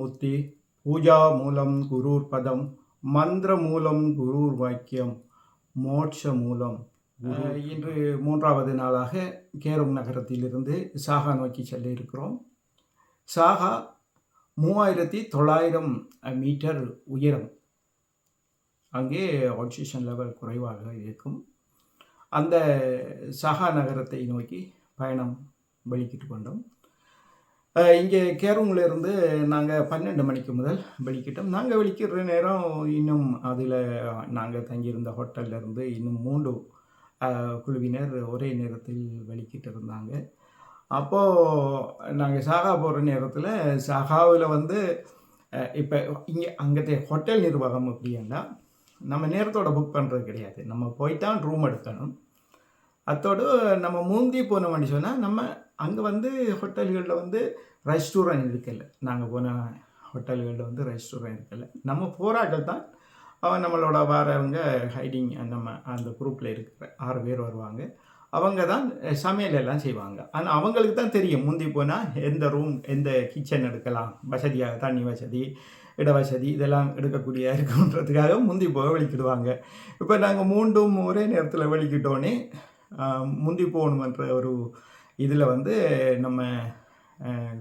போத்தி பூஜா மூலம் குரூர் பதம் மந்திர மூலம் குரூர் வாக்கியம் மோட்ச மூலம் இன்று 3வது நாளாக கேரோங் நகரத்திலிருந்து சாகா நோக்கி செல்ல இருக்கிறோம். சாகா 3900 மீட்டர் உயரம். அங்கே ஆக்சிஜன் லெவல் குறைவாக இருக்கும். அந்த சாகா நகரத்தை நோக்கி பயணம் வெளிக்கிட்டு கொண்டோம். இங்கே கேரோங்கிலிருந்து நாங்கள் 12 மணிக்கு முதல் வெளிக்கிட்டோம். நாங்கள் வெளிக்கிற நேரம் இன்னும் அதில் நாங்கள் தங்கியிருந்த ஹோட்டல்லேருந்து இன்னும் 3 குழுவினர் ஒரே நேரத்தில் வெளிக்கிட்டு இருந்தாங்க. அப்போது நாங்கள் சாகா போகிற நேரத்தில் சாகாவில் இப்போ இங்கே அங்கே ஹோட்டல் நிர்வாகம் அப்படின்னா நம்ம நேரத்தோட புக் பண்ணுறது கிடையாது. நம்ம போய்தான் ரூம் எடுக்கணும். அத்தோடு நம்ம முந்தி போனோம்னு சொன்னால் நம்ம அங்கே ஹோட்டல்களில் ரெஸ்டாரண்ட் இருக்கல. நாங்கள் போன ஹோட்டல்களில் ரெஸ்டாரண்ட் இருக்கல. நம்ம போராட்கள் தான் அவன் நம்மளோட வரவங்க ஹைடிங் நம்ம அந்த குரூப்பில் இருக்கிற 6 பேர் வருவாங்க. அவங்க தான் சமையல் எல்லாம் செய்வாங்க. ஆனால் அவங்களுக்கு தான் தெரியும் முந்தி போனால் எந்த ரூம் எந்த கிச்சன் எடுக்கலாம், வசதியாக தண்ணி வசதி இட வசதி இதெல்லாம் எடுக்கக்கூடிய இருக்குன்றதுக்காக முந்தி போக வெளிக்கிடுவாங்க. இப்போ நாங்கள் 3 ஒரே நேரத்தில் வெளிக்கிட்டோன்னே முந்தி போகணுமன்ற ஒரு இதில் நம்ம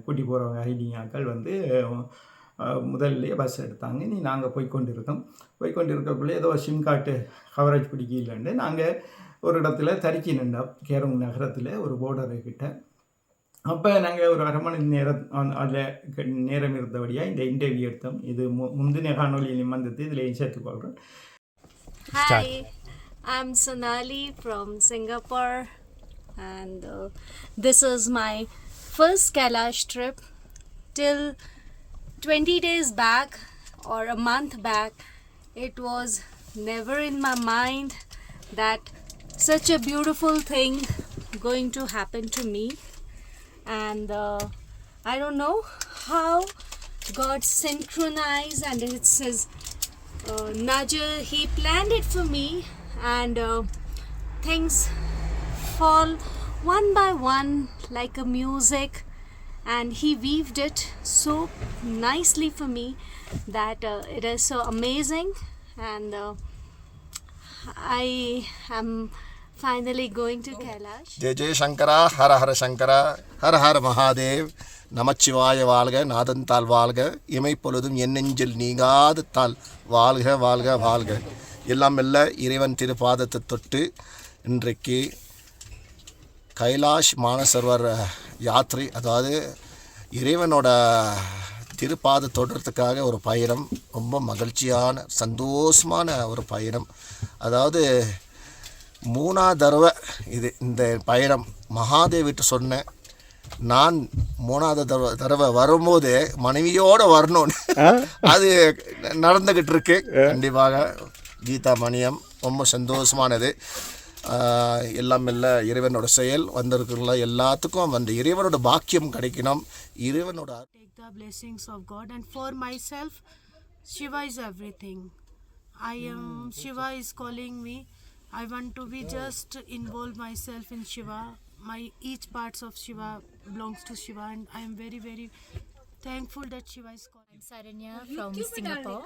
கூட்டி போகிறவங்க ஹைடிங் ஆட்கள் முதல்லையே பஸ் எடுத்தாங்க. நீ நாங்கள் போய்கொண்டு இருக்கக்குள்ளே ஏதோ சிம் கார்டு கவரேஜ் பிடிக்கலன்னு நாங்கள் ஒரு இடத்துல தரிக்கி நின்றோம். கேரோங் நகரத்தில் ஒரு போர்டரு கிட்ட. அப்போ நாங்கள் ஒரு 1/2 மணி நேரம் அதில் நேரம் இருந்தபடியாக இந்த இன்டர்வியூ எடுத்தோம். இது முந்தின காணொலியில் இதில் சேர்த்துக்கொள்கிறேன். Hi, I'm Sonali from Singapore and this is my first Kailash trip. Till 20 days back or a month back, it was never in my mind that such a beautiful thing going to happen to me. And I don't know how God synchronized and it's his nudge. He planned it for me and things fall one by one like a music and he weaved it so nicely for me that it is so amazing and I am finally going to Kailash. Jaya Jaya சங்கரா, ஹர ஹர சங்கரா, ஹர ஹர மகாதேவ், நமச்சிவாய வாழ்க, நாதன் வாழ்க, இமைப்பொழுதும் என் நெஞ்சில் நீங்காத தாள் வாழ்க வாழ்க வாழ்க. எல்லாம் மெல்ல இறைவன் திருப்பாதத்தை தொட்டு இன்றைக்கு கைலாஷ் மானசரோவர் யாத்திரை, அதாவது இறைவனோட திருப்பாத தொடுறதுக்காக ஒரு பயணம். ரொம்ப மகிழ்ச்சியான சந்தோஷமான ஒரு பயணம். அதாவது 3வது தடவை இந்த பயணம். மகாதேவிட்டு சொன்னேன், நான் 3வது தடவை வரும்போது மனைவியோடு வரணும்னு. அது நடந்துக்கிட்டு இருக்கு. கண்டிப்பாக கீதா மணியம் ரொம்ப சந்தோஷமானது. எல்லாம் இல்லை இறைவனோட செயல். வந்திருக்கிற எல்லாத்துக்கும் இறைவனோட பாக்கியம் கிடைக்கணும். இறைவனோட take the blessings of God and for myself Shiva is everything. Shiva is calling me. I want to be just involve myself in Shiva. Each parts of Shiva belongs to Shiva and I am very very thankful that Shiva is calling. I'm Saranya from Singapore.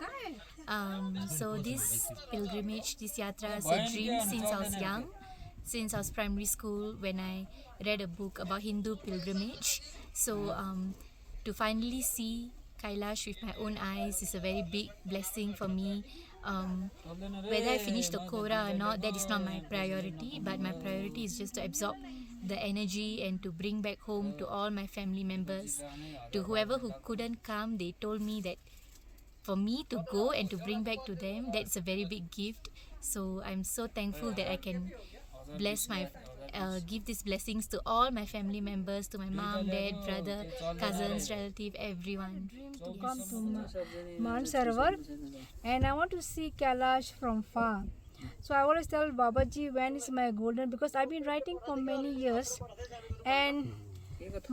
So this pilgrimage, this yatra is a dream since I was young, since I was primary school when I read a book about Hindu pilgrimage. So to finally see Kailash with my own eyes is a very big blessing for me. Whether I finish the Kora or not, that is not my priority, but my priority is just to absorb the energy and to bring back home to all my family members. To whoever who couldn't come, they told me that for me to go and to bring back to them, that's a very big gift. So I'm so thankful that I can give these blessings to all my family members, to my mom, dad, brother, cousins, relative, everyone. To come to Mansarovar and I want to see Kailash from far. So I always tell Babaji when is my golden, because I've been writing for many years and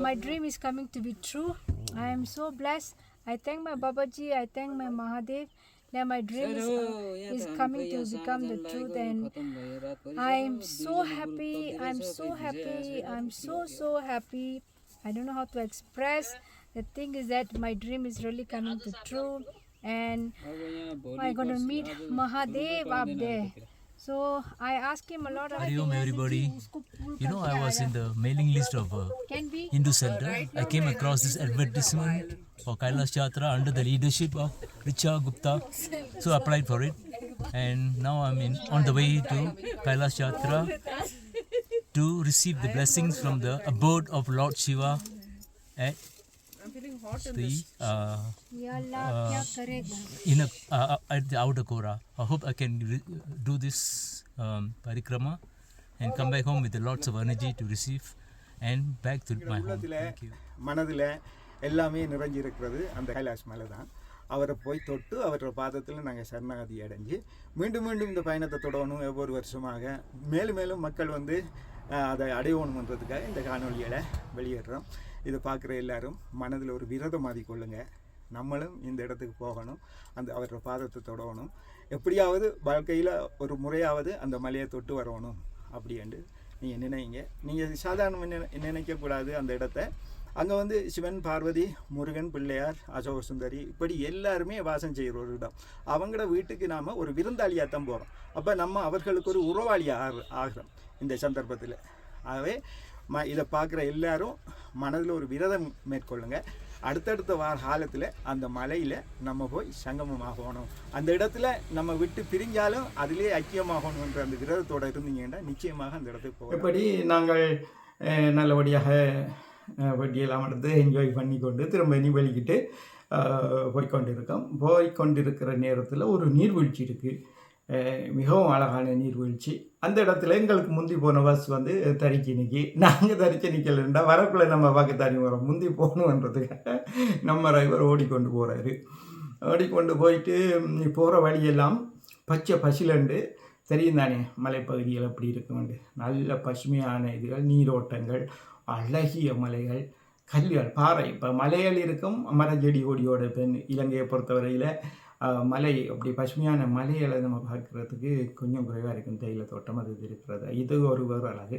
my dream is coming to be true. I am so blessed. I thank my Babaji, I thank my Mahadev that my dream is coming to become the truth and I'm so happy. I'm so happy. I'm so happy. I don't know how to express the thing is that my dream is really coming to true, and I'm going to meet Mahadev up there. So I asked him a lot of Hariom things. everybody. You know, I was in the mailing list of Can we? Hindu Center. I came across this advertisement for Kailash Yatra under the leadership of Richa Gupta. So I applied for it. And now I'm on the way to Kailash Yatra to receive the blessings from the abode of Lord Shiva at the Ya Allah, kya karega? at the outer Kora. I hope I can do this parikrama and come back home with lots of energy to receive and back to my home. Thank you. மனதில் எல்லாமே நிறைஞ்சிருக்கிறது அந்த கைலாஷ் மேலே தான். அவரை போய் தொட்டு அவரோட பாதத்தில் நாங்கள் சரணாகதி அடைஞ்சு மீண்டும் மீண்டும் இந்த பயணத்தை தொடரணும். ஒவ்வொரு வருஷமாக மேலும் மேலும் மக்கள் வந்து அதை அடையணுன்றதுக்காக இந்த காணொலிகளை வெளியிடுறோம். இதை பார்க்குற எல்லாரும் மனதில் ஒரு விரதம் மாதி கொள்ளுங்க. நம்மளும் இந்த இடத்துக்கு போகணும், அந்த அவரோட பாதத்தை தொடரணும், எப்படியாவது வாழ்க்கையில் ஒரு முறையாவது அந்த மலையை தொட்டு வரணும் அப்படின்ட்டு நீங்கள் நினைங்க. நீங்கள் சாதாரண நினைக்கக்கூடாது அந்த இடத்த. அங்கே வந்து சிவன், பார்வதி, முருகன், பிள்ளையார், அசோக சுந்தரி இப்படி எல்லாருமே வாசம் செய்கிற ஒரு இடம். அவங்களோட வீட்டுக்கு நாம் ஒரு விருந்தாளியாக தான் போகிறோம். அப்போ நம்ம அவர்களுக்கு ஒரு உறவாளியாக ஆகிறோம் இந்த சந்தர்ப்பத்தில். ஆகவே இதை பார்க்குற எல்லாரும் மனதில் ஒரு விரதம் மேற்கொள்ளுங்க. அடுத்தடுத்த காலத்தில் அந்த மலையில் நம்ம போய் சங்கமமாகணும். அந்த இடத்துல நம்ம விட்டு பிரிஞ்சாலும் அதிலே ஐக்கியமாகணுன்ற அந்த விரதத்தோடு இருந்தீங்கன்னா நிச்சயமாக அந்த இடத்துக்கு போகணும். இப்படி நாங்கள் நல்லபடியாக வட்டியெல்லாம் எடுத்து என்ஜாய் பண்ணிக்கொண்டு திரும்ப வெளிக்கிட்டு போய்கொண்டிருக்கிற நேரத்தில் ஒரு நீர்வீழ்ச்சி இருக்குது. மிகவும் அழகான நீர்வீழ்ச்சி. அந்த இடத்துல எங்களுக்கு முந்தி போன பஸ் வந்து தறிக்கி நிற்கி. நாங்கள் தறிக்க நிற்கலண்டா வரக்குள்ளே நம்ம பக்கத்தாரி வரோம். முந்தி போகணுன்றதுக்காக நம்ம டிரைவர் ஓடிக்கொண்டு போகிறாரு. ஓடிக்கொண்டு போயிட்டு போகிற வழியெல்லாம் பச்சை பசிலண்டு தெரியும் தானே மலைப்பகுதிகள் எப்படி இருக்குமெண்டு. நல்ல பசுமையான இதுகள், நீரோட்டங்கள், அழகிய மலைகள், கல்லுகள், பாறை. இப்போ மலைகள் இருக்கும், மரஞ்செடி கொடியோட. இப்போ இலங்கையை பொறுத்தவரையில் மலை அப்படி பசுமையான மலைகளை நம்ம பார்க்குறதுக்கு கொஞ்சம் குறைவாக இருக்கும். தேயிலை தோட்டம் அது இருக்கிறது, இது ஒரு வேறு அழகு.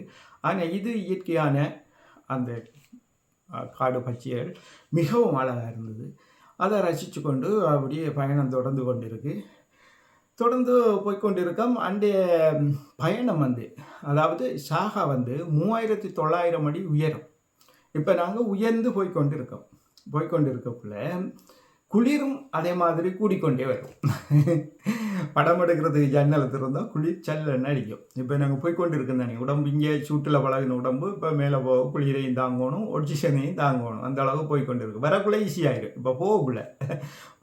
ஆனால் இது இயற்கையான அந்த காடு பச்சைகள் மிகவும் அழகாக இருந்தது. அதை ரசித்து கொண்டு அப்படியே பயணம் தொடர்ந்து கொண்டிருக்கு. தொடர்ந்து போய்கொண்டிருக்கோம். அன்றைய பயணம் வந்து அதாவது சாகா வந்து 3900 அடி உயரம். இப்போ நாங்கள் உயர்ந்து போய்கொண்டிருக்கக்குள்ள குளிரும் அதே மாதிரி கூடிக்கொண்டே வரும். படம் எடுக்கிறதுக்கு ஜன்னலை திறந்தால் குளிர் சல்லன்னு அடிக்கும். இப்போ நாங்கள் போய்கொண்டிருக்கோம் தானே, உடம்பு இங்கே சூட்டில் பழகின உடம்பு இப்போ மேலே போக குளிரையும் தாங்கணும், ஒட்சிஷனையும் தாங்கணும். அந்த அளவு போய்கொண்டிருக்கு. வரக்குள்ளே ஈஸியாகிடும். இப்போ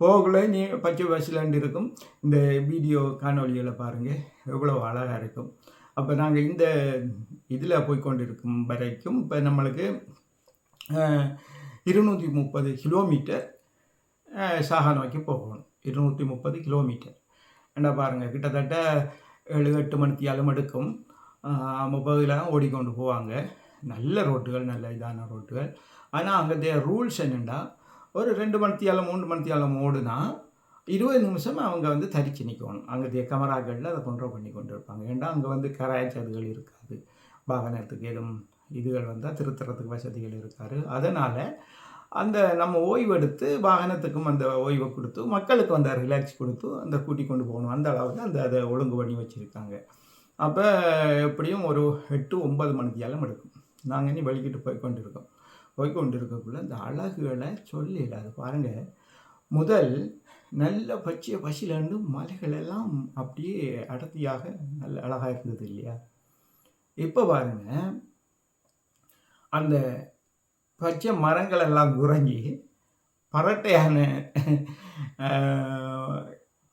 போகக்குள்ளே நீ பச்சை பசிலாண்டு இருக்கும். இந்த வீடியோ காணொலிகளை பாருங்கள் எவ்வளோ அழகாக இருக்கும். அப்போ நாங்கள் இந்த இதில் போய்கொண்டிருக்கும் வரைக்கும் இப்போ நம்மளுக்கு 230 கிலோமீட்டர் சாகா நோக்கி போகணும். 230 கிலோமீட்டர் என்ன பாருங்கள், கிட்டத்தட்ட 7-8 மணித்தியாலும் எடுக்கும். 30 தான் ஓடிக்கொண்டு போவாங்க. நல்ல ரோட்டுகள், நல்ல இதான ரோட்டுகள். ஆனால் அங்கே ரூல்ஸ் என்னென்னா, ஒரு 2 மணித்தியாலம் 3 மணித்தியாலம் ஓடுனா 20 நிமிஷம் அவங்க வந்து தரிச்சு நிற்கணும். அங்கே கேமராக்களில் அதை கண்ட்ரோல் பண்ணி கொண்டு இருப்பாங்க. ஏன்னா அங்கே வந்து கராய்ச்சதுகள் இருக்காது, வாகனத்துக்கு எதுவும் இதுகள் வந்தால் திருத்துறதுக்கு வசதிகள் இருக்காது. அதனால் அந்த நம்ம ஓய்வெடுத்து வாகனத்துக்கும் அந்த ஓய்வை கொடுத்து மக்களுக்கு அந்த ரிலாக்ஸ் கொடுத்து அந்த கூட்டி கொண்டு போகணும். அந்த அளவுக்கு அதை ஒழுங்கு பண்ணி வச்சுருக்காங்க. அப்போ எப்படியும் ஒரு 8-9 மணித்தியாலம் எடுக்கும். நாங்கள் இனி வெளிக்கிட்டு போய்கொண்டிருக்கக்குள்ள இந்த அழகுகளை சொல்லிடாது பாருங்கள். முதல் நல்ல பச்சை பசிலண்டு மலைகளெல்லாம் அப்படியே அடர்த்தியாக நல்ல அழகாக இருந்தது இல்லையா? இப்போ பாருங்கள், அந்த பச்சை மரங்கள் எல்லாம் குறைஞ்சி பரட்டையான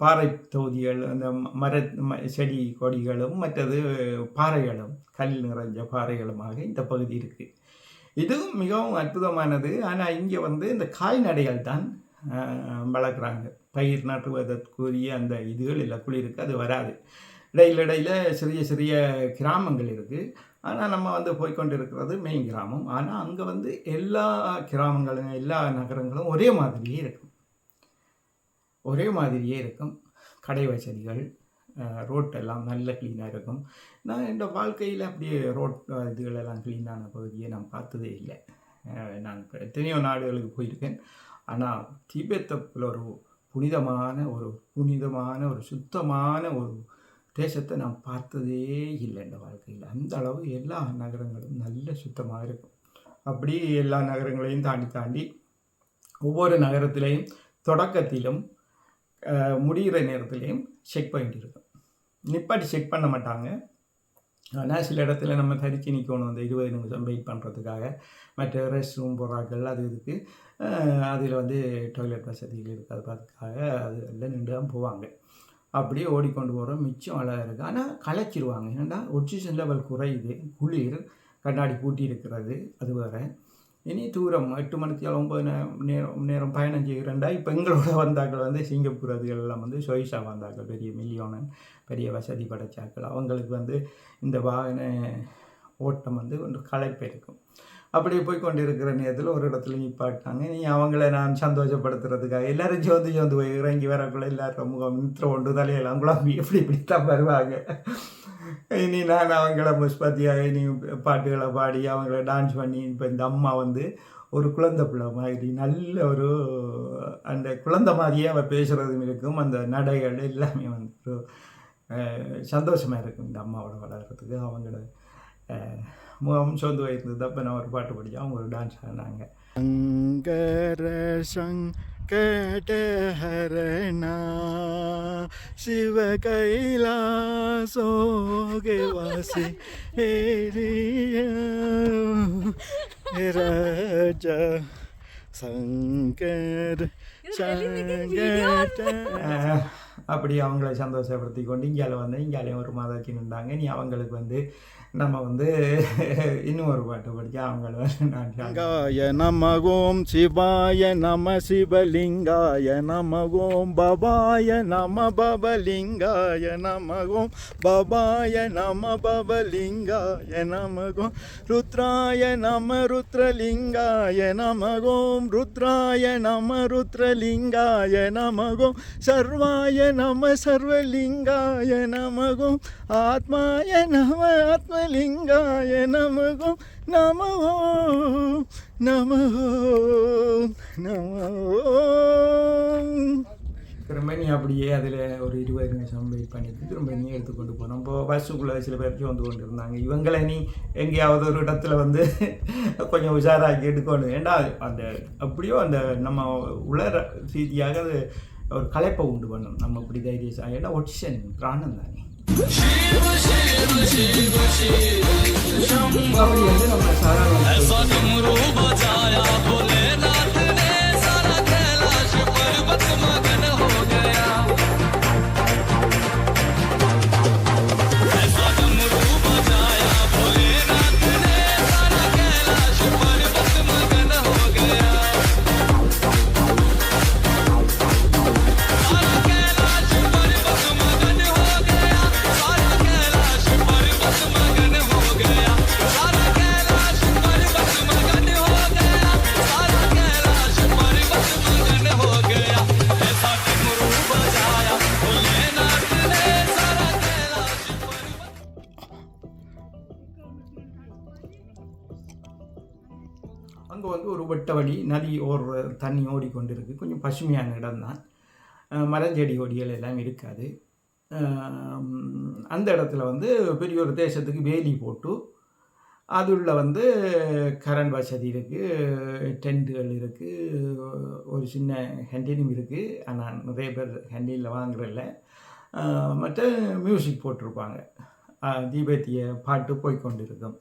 பாறை தொகுதிகள், அந்த செடி கொடிகளும் மற்றது பாறைகளும், கல் நிறைஞ்ச பாறைகளுமாக இந்த பகுதி இருக்குது. இதுவும் மிகவும் அற்புதமானது. ஆனால் இங்கே வந்து இந்த கால்நடைகள் தான் வளர்க்குறாங்க. பயிர் நட்டுவதற்குரிய அந்த இதுகள் இல்லை, குளிருக்கு அது வராது. இடையில் சிறிய சிறிய கிராமங்கள் இருக்குது. ஆனால் நம்ம வந்து போய்கொண்டிருக்கிறது மெயின் கிராமம். ஆனால் அங்கே வந்து எல்லா கிராமங்களும் எல்லா நகரங்களும் ஒரே மாதிரியே இருக்கும். கடை வசதிகள், ரோட்டெல்லாம் நல்ல க்ளீனாக இருக்கும். நான் என்னோட வாழ்க்கையில் அப்படியே ரோட் இதுகளெல்லாம் க்ளீனான பகுதியை நான் பார்த்ததே இல்லை. நான் இப்ப எத்தனையோ நாடுகளுக்கு போயிருக்கேன். ஆனால் திபெத்தை போல ஒரு புனிதமான ஒரு சுத்தமான ஒரு தேசத்தை நான் பார்த்ததே இல்லை இந்த வாழ்க்கையில். அந்த அளவு எல்லா நகரங்களும் நல்ல சுத்தமாக இருக்கும். அப்படி எல்லா நகரங்களையும் தாண்டி ஒவ்வொரு நகரத்திலையும் தொடக்கத்திலும் முடிகிற நேரத்துலையும் செக் பாயிண்ட் இருக்கும். நிப்பாட்டி செக் பண்ண மாட்டாங்க. ஆனால் சில இடத்துல நம்ம தரிச்சு நிற்கணும் அந்த 20 நிமிஷம் வெயிட் பண்ணுறதுக்காக. மற்ற ரெஸ்ட் ரூம் போகிறார்கள் அது இதுக்கு அதில் வந்து டாய்லெட் வசதிகள் இருக்காது அதுக்காக அது எல்லாம் நின்று தான் போவாங்க. அப்படியே ஓடிக்கொண்டு போகிறோம். மிச்சம் அழகாக இருக்குது. ஆனால் கலைச்சிருவாங்க. ஏன்னா ஆக்சிஜன் லெவல் குறையுது, குளிர், கண்ணாடி பூட்டி இருக்கிறது, அது வேறு. இனி தூரம் 8 மணிக்கு 9 நேரம் பயணம் செய்கிறேன்டா. இப்போ எங்களோட வந்தாக்கள் வந்து சிங்கப்பூர் அதுகள் எல்லாம் வந்து சொய்ஸா வந்தாக்கள், பெரிய மில்லியோனன், பெரிய வசதி படைச்சாக்கள். அவங்களுக்கு வந்து இந்த வாகன ஓட்டம் வந்து கொஞ்சம் களைப்பு இருக்கும். அப்படியே போய் கொண்டு இருக்கிற நேரத்தில் ஒரு இடத்துல நிப்பாட்டினாங்க. நீ அவங்கள நான் சந்தோஷப்படுத்துறதுக்காக எல்லோரும் சோந்து போய் இறங்கி வரக்குள்ள எல்லோரும் முகம் மித்திர ஒன்று தலையெல்லாம் குழம்பி இப்படித்தான் வருவாங்க. இனி நான் அவங்கள முஸ்பத்தியாக இனி பாட்டுகளை பாடி அவங்கள டான்ஸ் பண்ணி. இப்போ இந்த அம்மா வந்து ஒரு குழந்தை பிள்ளை மாதிரி நல்ல ஒரு அந்த குழந்தை மாதிரியே அவள் பேசுகிறதும் இருக்கும். அந்த நடைகள் எல்லாமே வந்து ஒரு சந்தோஷமாக இருக்கும் இந்த அம்மாவோட வளர்கிறதுக்கு. அவங்களோட முகம் சோர்ந்து வைத்திருந்தது. அப்போ நான் ஒரு பாட்டு படித்தேன், அவங்க ஒரு டான்ஸ் ஆடினாங்க. சங்கர சங்கடஹரணா சிவ கைலாசோகே வாசி ராஜா சங்கர் அப்படி அவங்கள சந்தோஷப்படுத்தி கொண்டு இங்கால வந்து இங்காலையும் ஒரு மாதாச்சி நின்றாங்க. நீ அவங்களுக்கு வந்து நம்ம வந்து இன்னும் ஒரு பாட்டு படித்தா அவங்கள லிங்காய நமகோம் சிவாய நம சிவலிங்காய நமகோம் பபாய நம பபலிங்காய நமகோம் பபாய நம பபலிங்காய நமகோம் ருத்ராய நம ருத்ரலிங்காய நமகோம் ருத்ராய நம ருத்ரலிங்காய நமகோம் சர்வாய நம சர்வலிங்காய நமகோம் ஆத்மாய நம ஆத்மலிங்காய நமகோம் நமோ நமோ நமோ. திரும்ப நீ அப்படியே அதில் ஒரு 20 நிமிஷம் வெயிட் பண்ணிட்டு திரும்ப நீ எடுத்துக்கொண்டு போனோம். இப்போ பஸ்ஸுக்குள்ளே சில பேருக்கு வந்து கொண்டு இருந்தாங்க. இவங்களை நீ எங்கேயாவது ஒரு இடத்துல வந்து கொஞ்சம் உஷாராக்கி எடுக்கணும். ஏண்டா அந்த அப்படியோ அந்த நம்ம உலர ரீதியாக அது ஒரு களைப்பை உண்டு பண்ணணும். நம்ம இப்படி தைரியம் ஏன்னா ஆக்சிஜன் பிராணம் தானே. அப்படி வந்து நம்ம சாதாரண அங்கே வந்து ஒரு வெட்ட வழி நதி தண்ணி ஓடிக்கொண்டிருக்கு. கொஞ்சம் பசுமையான இடம்தான். மரஞ்செடி கொடிகள் எல்லாம் இருக்காது. அந்த இடத்துல வந்து பெரிய ஒரு தேசத்துக்கு வேலி போட்டு அதுள்ள வந்து கரண்ட் வசதி இருக்குது, டென்ட்டுகள் இருக்குது, ஒரு சின்ன ஹேண்டிலும் இருக்குது. ஆனால் நிறைய பேர் ஹேண்டிலில் வாங்குறதில்ல. மற்ற மியூசிக் போட்டிருப்பாங்க, தீபத்திய பாட்டு போய்கொண்டு இருக்கும்.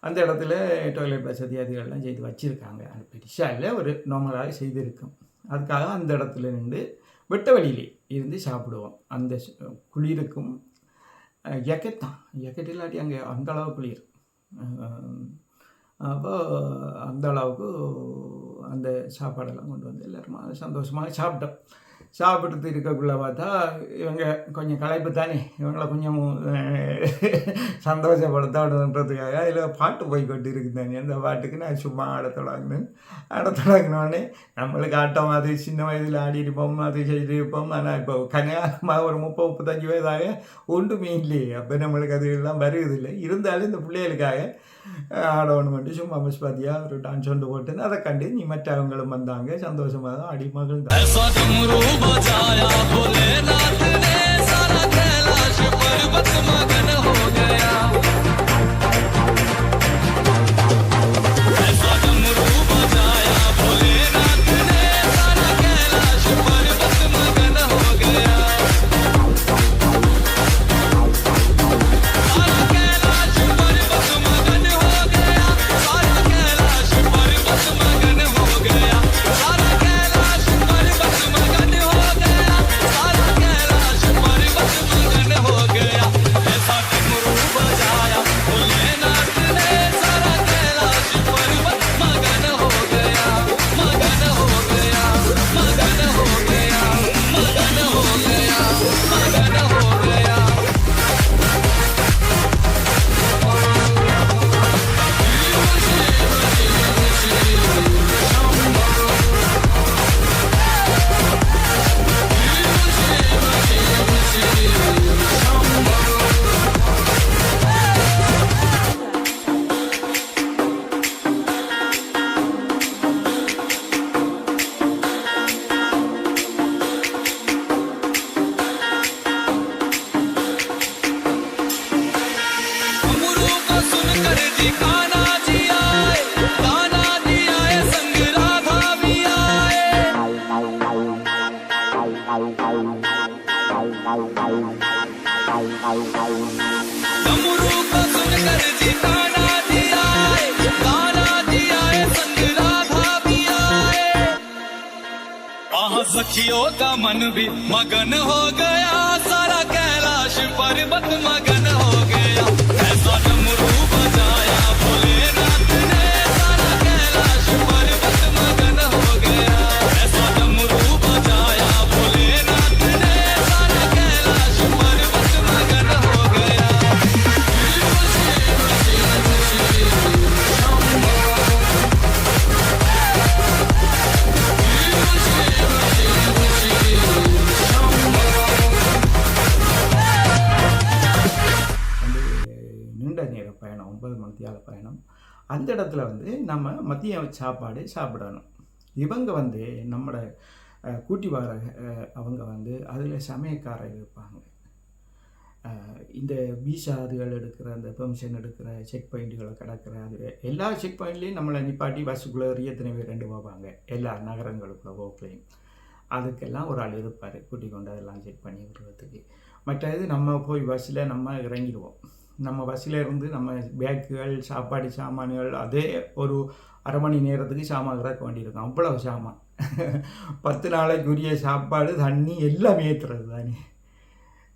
அந்த இடத்துல டாய்லெட் வசதி அதுகள்லாம் செய்து வச்சுருக்காங்க. அது பெருசாக இல்லை, ஒரு நார்மலாக செய்திருக்கும். அதுக்காக அந்த இடத்துல நின்று வெட்ட வழியிலே இருந்து சாப்பிடுவோம். அந்த குளிருக்கும் ஜக்கெட் தான், ஜக்கெட் இல்லாட்டி அங்கே அந்த அளவு குளிர். அப்போ அந்த அளவுக்கு அந்த சாப்பாடெல்லாம் கொண்டு வந்து எல்லோருமா சந்தோஷமாக சாப்பிட்டோம். சாப்பிட்டு இருக்கக்குள்ளே பார்த்தா இவங்க கொஞ்சம் களைப்பு தானே, இவங்களை கொஞ்சம் சந்தோஷப்படுத்தணுன்றதுக்காக அதில் பாட்டு போய்கொண்டு இருக்குது தானே. அந்த பாட்டுக்கு நான் சும்மா ஆட தொடங்கினோடனே நம்மளுக்கு ஆட்டம் அது சின்ன வயதில் ஆடி இருப்போம், அது செய்திருப்போம். ஆனால் இப்போ கன்னியாகுமரி ஒரு 30-35 வயதாக ஒன்றுமே இல்லையே. அப்போ நம்மளுக்கு அது எல்லாம் வருவதில்லை. இருந்தாலும் இந்த பிள்ளைகளுக்காக ஆடணுமெண்டு சும்மா மிஸ் பாத்தியா ஒரு டான்ஸ் ஒன்று போட்டுன்னு அதை கண்டு நீ மற்றவங்களும் வந்தாங்க சந்தோஷமாக தான் அடி மகிழ்ந்தாங்க. सखियों का मन भी मगन हो गया, सारा कैलाश पर्वत मगन हो गया। ऐसा डमरू बजाया भोलेनाथ ने, सारा कैलाश पर्वत मगन हो गया। ऐसा डमरू बजाया भोलेनाथ ने, सारा कैलाश पर्वत मगन हो गया। நீண்ட நேர பயணம் 9 மணித்தியால பயணம். அந்த இடத்துல வந்து நம்ம மதிய சாப்பாடு சாப்பிடணும். இவங்க வந்து நம்மளோட கூட்டி வர அவங்க வந்து அதில் சமயக்காரர் இருப்பாங்க. இந்த விசா அதுகள் எடுக்கிற அந்த பெர்மிஷன் எடுக்கிற செக் பாயிண்ட்டுகளை கிடக்கிற அது எல்லா செக் பாயிண்ட்லேயும் நம்மளை நிப்பாட்டி பஸ்ஸுக்குள்ளே எத்தனை பேர் ரெண்டு போவாங்க எல்லா நகரங்களுக்குள்ள போக்கலையும். அதுக்கெல்லாம் ஒரு ஆள் இருப்பார் கூட்டி கொண்டு அதெல்லாம் செக் பண்ணி விடுறதுக்கு. மற்றது நம்ம போய் பஸ்ஸில் நம்ம இறங்கிடுவோம். நம்ம பஸ்ஸில் இருந்து நம்ம பேக்குகள் சாப்பாடு சாமான்கள் அதே ஒரு அரை மணி நேரத்துக்கு சாமான் இறக்க வேண்டியிருக்கும். அவ்வளவு சாமான் 10 நாளைக்குரிய சாப்பாடு தண்ணி எல்லாம் ஏற்றுறது தானே.